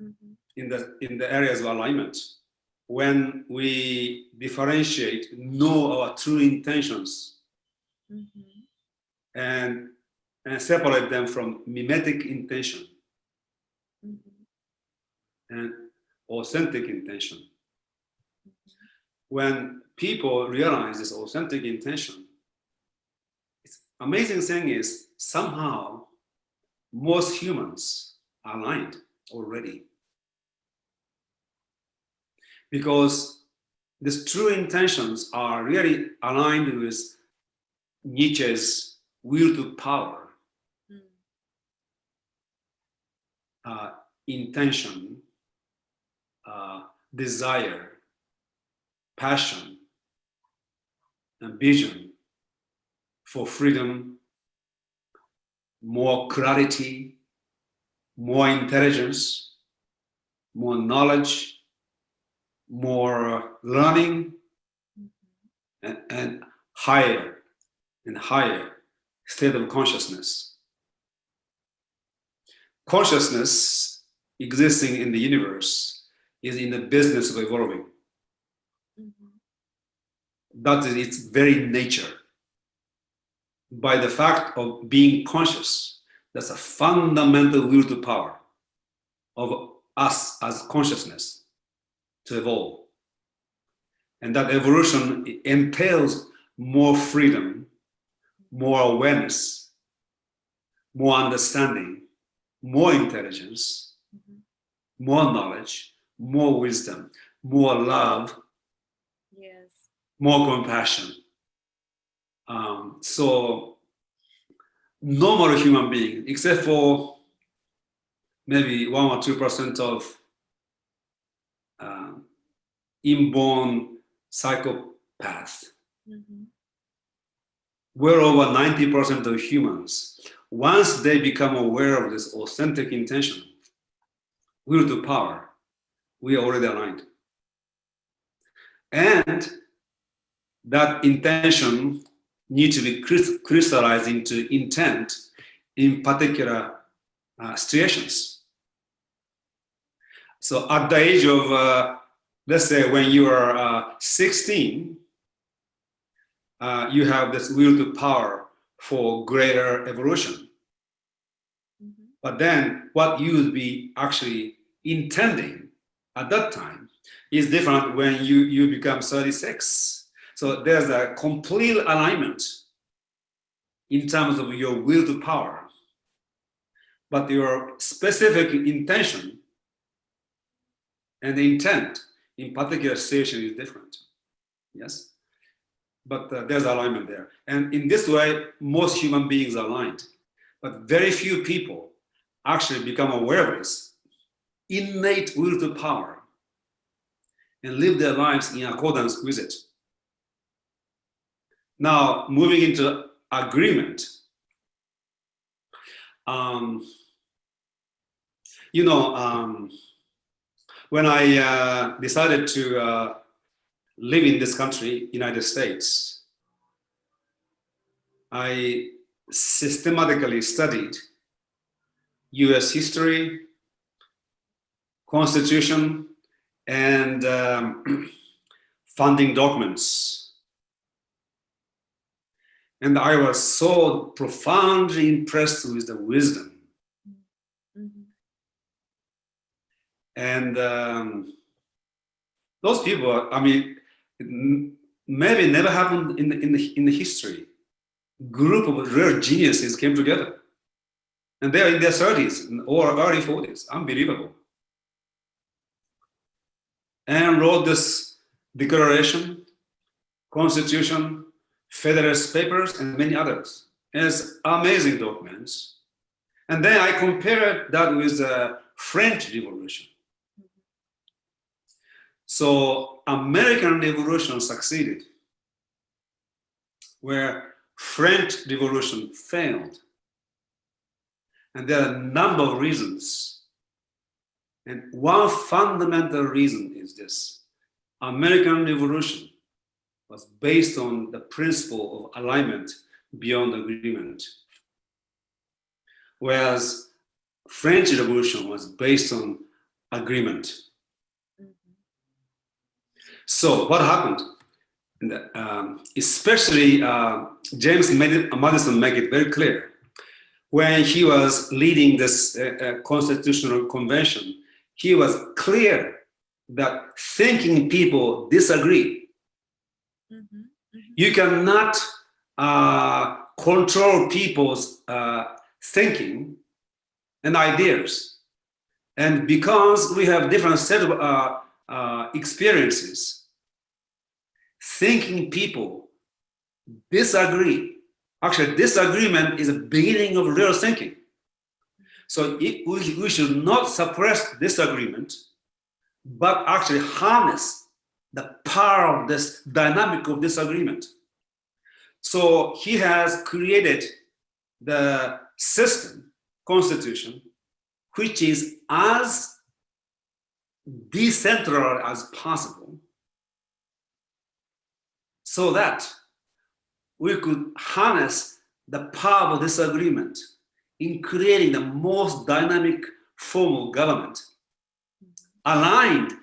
Mm-hmm. in the areas of alignment. When we differentiate, know our true intentions, Mm-hmm. and separate them from mimetic intention Mm-hmm. and authentic intention. When people realize this authentic intention, it's amazing thing is somehow most humans are aligned already. Because these true intentions are really aligned with Nietzsche's will to power, intention, desire, passion, and vision for freedom, more clarity, more intelligence, more knowledge, more learning, and higher and higher state of consciousness. Consciousness existing in the universe is in the business of evolving. That is its very nature. By the fact of being conscious, that's a fundamental will to power of us as consciousness to evolve. And that evolution entails more freedom, more awareness, more understanding, more intelligence, more knowledge, more wisdom, more love, yes, more compassion. So normal human being, except for maybe 1 or 2% of inborn psychopaths, well over 90% of humans, once they become aware of this authentic intention, will to power, we are already aligned. And that intention needs to be crystallized into intent in particular situations. So at the age of, let's say when you are 16, you have this will to power for greater evolution. But then what you would be actually intending at that time is different when you become 36. So there's a complete alignment in terms of your will to power. But your specific intention and the intent in particular situation is different. Yes? But there's alignment there. And in this way, most human beings are aligned. But very few people actually become aware of this innate will to power and live their lives in accordance with it. Now, moving into agreement. When I decided to live in this country, United States, I systematically studied US history, Constitution, and founding documents. And I was so profoundly impressed with the wisdom. And those people, I mean, maybe never happened in the history. Group of rare geniuses came together. And they're in their 30s or early 40s. Unbelievable. And wrote this declaration, Constitution, Federalist Papers, and many others. And it's amazing documents. And then I compared that with the French Revolution. So American Revolution succeeded, where French Revolution failed. And there are a number of reasons. And one fundamental reason is this. American Revolution was based on the principle of alignment beyond agreement. Whereas French Revolution was based on agreement. Mhm. So what happened? Especially James Madison made it very clear when he was leading this constitutional convention. He was clear that thinking people disagree. Mhm. Mhm. You cannot control people's thinking and ideas. And because we have different set of experiences, thinking people disagree. Actually, disagreement is the beginning of real thinking. So we should not suppress disagreement, but actually harness the power of this dynamic of disagreement. So he has created the system, constitution, which is as decentralized as possible, so that we could harness the power of disagreement in creating the most dynamic form of government, aligned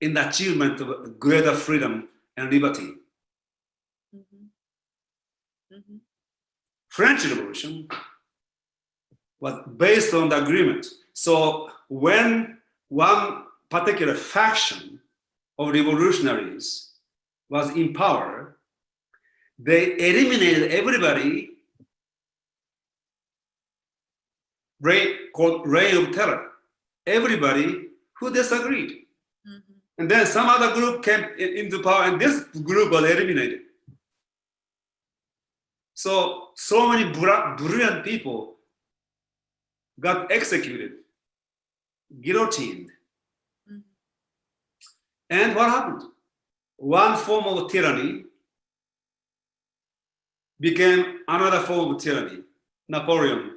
in the achievement of greater freedom and liberty. Mhm. Mhm. French Revolution was based on the agreement. So when one particular faction of revolutionaries was in power, they eliminated everybody, called reign of terror, everybody who disagreed. Mhm. And then some other group came into power, and this group was eliminated. So many brilliant people got executed, guillotined. Mhm. And what happened? One form of tyranny became another form of tyranny, Napoleon.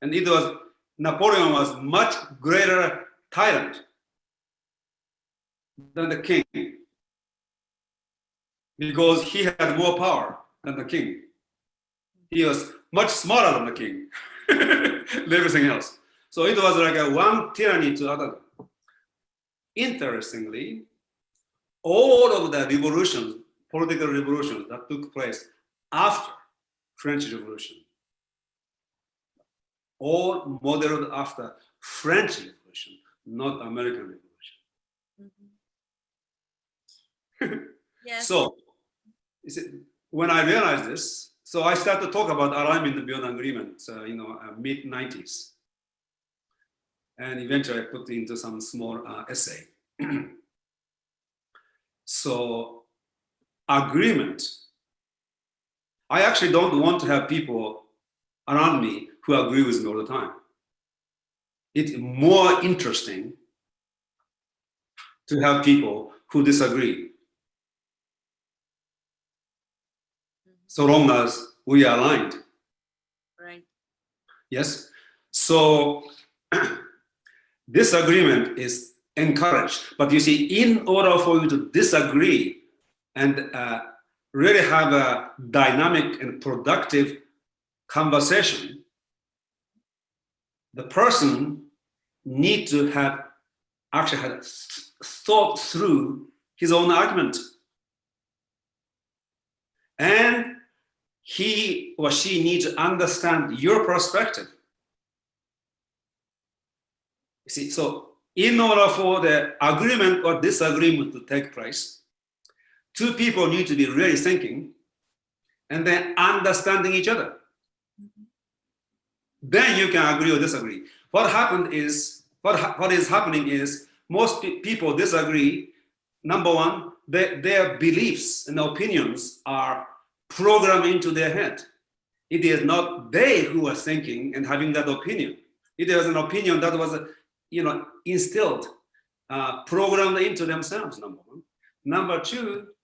And it was Napoleon was much greater tyrant than the king, because he had more power than the king. He was much smaller than the king, and everything else. So it was like a one tyranny to another. Interestingly, all of the revolutions, political revolutions that took place after French Revolution, all modeled after French Revolution, not American Revolution. Mhm. Yes. So when I realized this, so I started to talk about alignment beyond agreement, mid 90s, and eventually I put into some small essay. So agreement, I actually don't want to have people around me who agree with me all the time. It's more interesting to have people who disagree, so long as we are aligned. Right. Yes. So disagreement is encouraged, but you see, in order for you to disagree and really have a dynamic and productive conversation, the person need to have actually had thought through his own argument, and he or she needs to understand your perspective. You see, so in order for the agreement or disagreement to take place, two people need to be really thinking and then understanding each other. Mhm. Then you can agree or disagree. What is happening is most people disagree. Number one, their beliefs and opinions are programmed into their head. It is not they who are thinking and having that opinion. It is an opinion that was, instilled, programmed into themselves. Number one. Number two,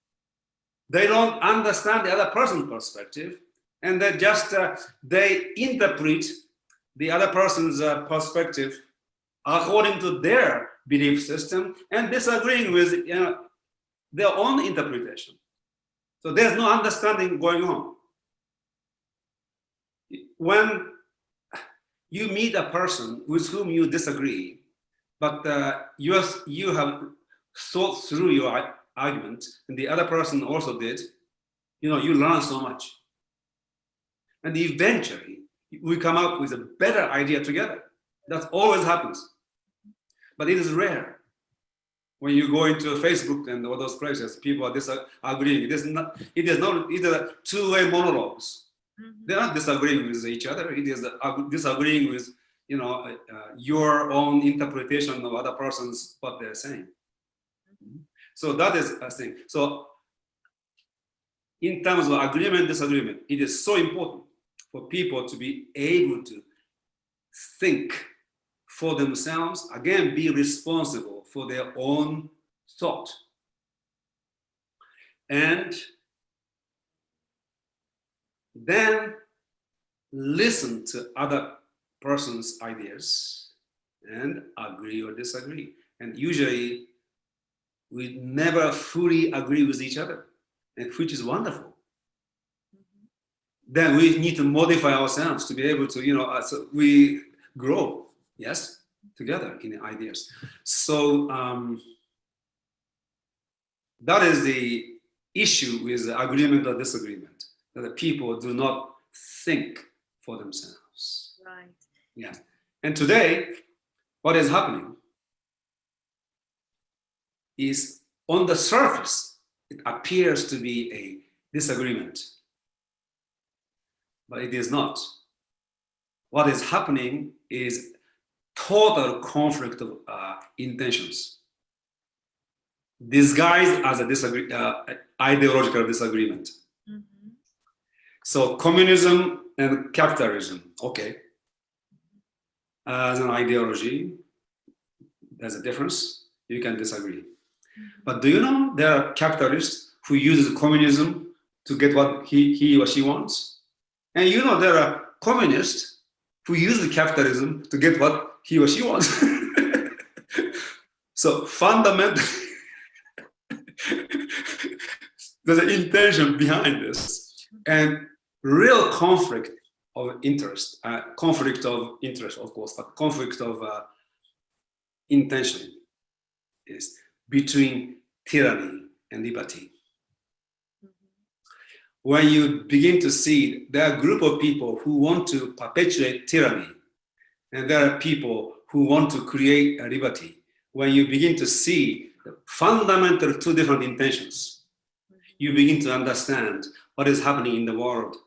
they don't understand the other person's perspective, and they interpret the other person's perspective according to their belief system and disagreeing with their own interpretation. So there's no understanding going on. When you meet a person with whom you disagree, but you have thought through your argument, and the other person also did. You learn so much, and eventually we come up with a better idea together. That always happens, but it is rare. When you go into Facebook and all those places, people are disagreeing. It is not either two-way monologues. They're not disagreeing with each other. It is disagreeing with your own interpretation of other person's what they're saying. So that is a thing. So in terms of agreement, disagreement, it is so important for people to be able to think for themselves, again, be responsible for their own thought. And then listen to other person's ideas and agree or disagree. And usually we never fully agree with each other, and which is wonderful. Then we need to modify ourselves to be able to, so we grow, yes, together in ideas. So that is the issue with agreement or disagreement, that the people do not think for themselves. Right. Yes. And today, what is happening is, on the surface, it appears to be a disagreement, but it is not. What is happening is total conflict of intentions, disguised as a ideological disagreement. So communism and capitalism, okay, as an ideology, there's a difference. You can disagree. But do you know there are capitalists who use communism to get what he or she wants? And there are communists who use capitalism to get what he or she wants. So fundamentally, there's an intention behind this, and real conflict of interest, of course, but conflict of intention is between tyranny and liberty. When you begin to see there are a group of people who want to perpetuate tyranny, and there are people who want to create a liberty, when you begin to see the fundamental two different intentions, you begin to understand what is happening in the world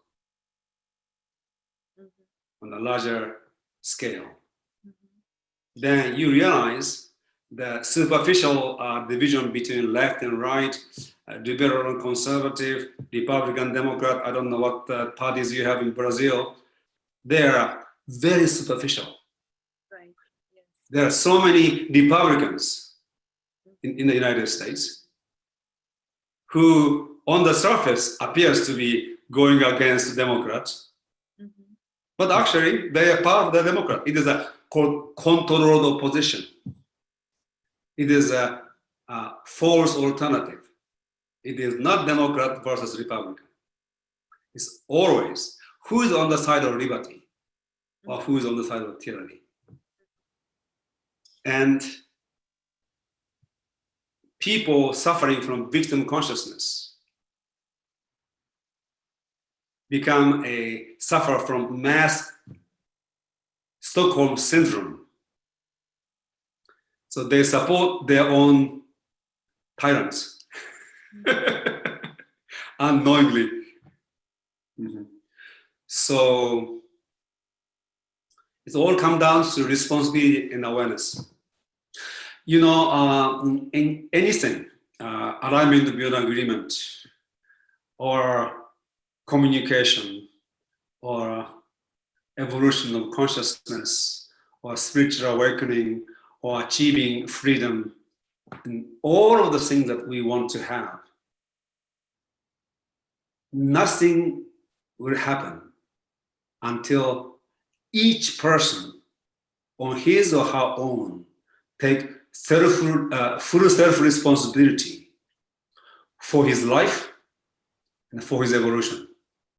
on a larger scale. Then you realize the superficial division between left and right, liberal and conservative, Republican, Democrat, I don't know what parties you have in Brazil, they are very superficial. Right. Yes. There are so many Republicans in the United States who on the surface appears to be going against Democrats, but actually they are part of the Democrat. It is a controlled opposition. It is a false alternative. It is not Democrat versus Republican. It's always who is on the side of liberty or who is on the side of tyranny. And people suffering from victim consciousness suffer from mass Stockholm syndrome. So they support their own tyrants unknowingly. So it's all come down to responsibility and awareness. In anything, alignment, beyond agreement, or communication, or evolution of consciousness, or spiritual awakening, or achieving freedom, and all of the things that we want to have, nothing will happen until each person on his or her own take full self-responsibility for his life and for his evolution.